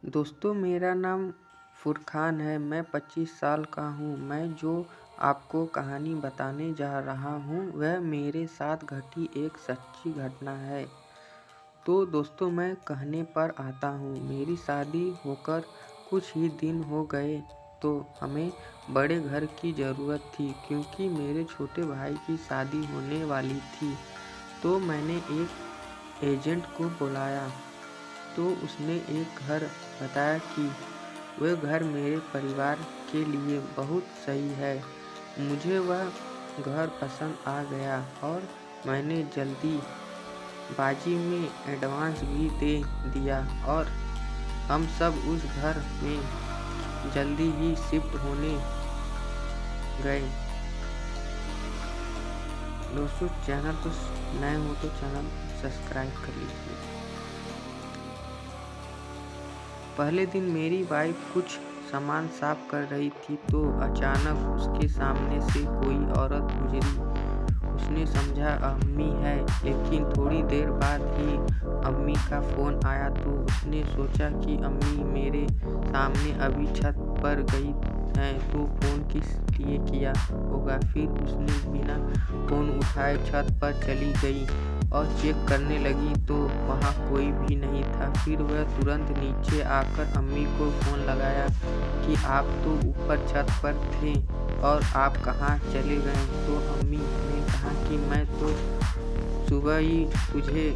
दोस्तों, मेरा नाम फुरकान है। मैं 25 साल का हूँ। मैं जो आपको कहानी बताने जा रहा हूँ वह मेरे साथ घटी एक सच्ची घटना है। तो दोस्तों, मैं कहने पर आता हूँ। मेरी शादी होकर कुछ ही दिन हो गए तो हमें बड़े घर की ज़रूरत थी, क्योंकि मेरे छोटे भाई की शादी होने वाली थी। तो मैंने एक एजेंट को बुलाया, तो उसने एक घर बताया कि वह घर मेरे परिवार के लिए बहुत सही है। मुझे वह घर पसंद आ गया और मैंने जल्दीबाजी में एडवांस भी दे दिया और हम सब उस घर में जल्दी ही शिफ्ट होने गए। दोस्तों, चैनल को नए हो तो चैनल सब्सक्राइब कर लीजिए। पहले दिन मेरी वाइफ कुछ सामान साफ कर रही थी तो अचानक उसके सामने से कोई औरत गुजरी। उसने समझा अम्मी है, लेकिन थोड़ी देर बाद ही अम्मी का फ़ोन आया तो उसने सोचा कि अम्मी मेरे सामने अभी छत पर गई हैं, तो फ़ोन किस लिए किया होगा। फिर उसने बिना फ़ोन उठाए छत पर चली गई और चेक करने लगी तो वहाँ कोई भी नहीं था। फिर वह तुरंत नीचे आकर अम्मी को फ़ोन लगाया कि आप तो ऊपर छत पर थे और आप कहाँ चले गए। तो अम्मी ने कहा कि मैं तो सुबह ही तुझे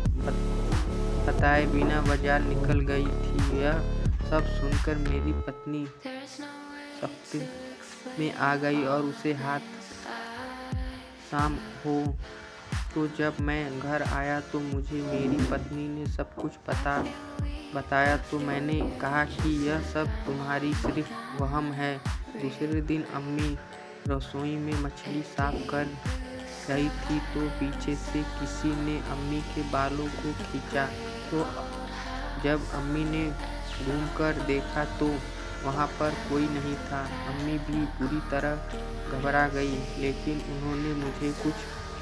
बताए बिना बाजार निकल गई थी। यह सब सुनकर मेरी पत्नी सख्ती में आ गई और उसे हाथ शाम हो। तो जब मैं घर आया तो मुझे मेरी पत्नी ने सब कुछ बताया तो मैंने कहा कि यह सब तुम्हारी सिर्फ वहम है। दूसरे दिन अम्मी रसोई में मछली साफ कर रही थी तो पीछे से किसी ने अम्मी के बालों को खींचा। तो जब अम्मी ने घूमकर देखा तो वहाँ पर कोई नहीं था। अम्मी भी पूरी तरह घबरा गई, लेकिन उन्होंने मुझे कुछ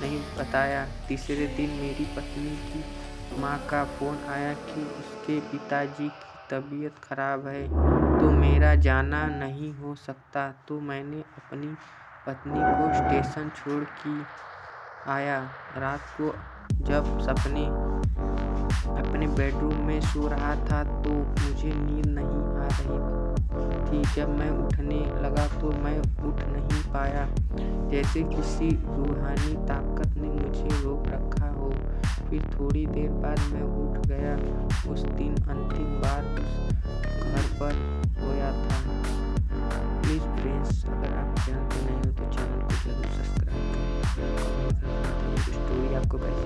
नहीं बताया। तीसरे दिन मेरी पत्नी की माँ का फ़ोन आया कि उसके पिताजी की तबीयत खराब है, तो मेरा जाना नहीं हो सकता। तो मैंने अपनी पत्नी को स्टेशन छोड़ के आया। रात को जब अपने बेडरूम में सो रहा था तो मुझे नींद नहीं आ रही थी। जब मैं उठने लगा तो मैं उठ नहीं पाया, जैसे किसी रूहानी ताकत ने मुझे रोक रखा हो। फिर थोड़ी देर बाद मैं उठ गया। उस दिन अंतिम बार उस घर पर सोया था। प्लीज़ फ्रेंड्स, अगर आप चैनल पर नए हो तो चैनल को जरूर सब्सक्राइब करें। स्टोरी आपको कैसी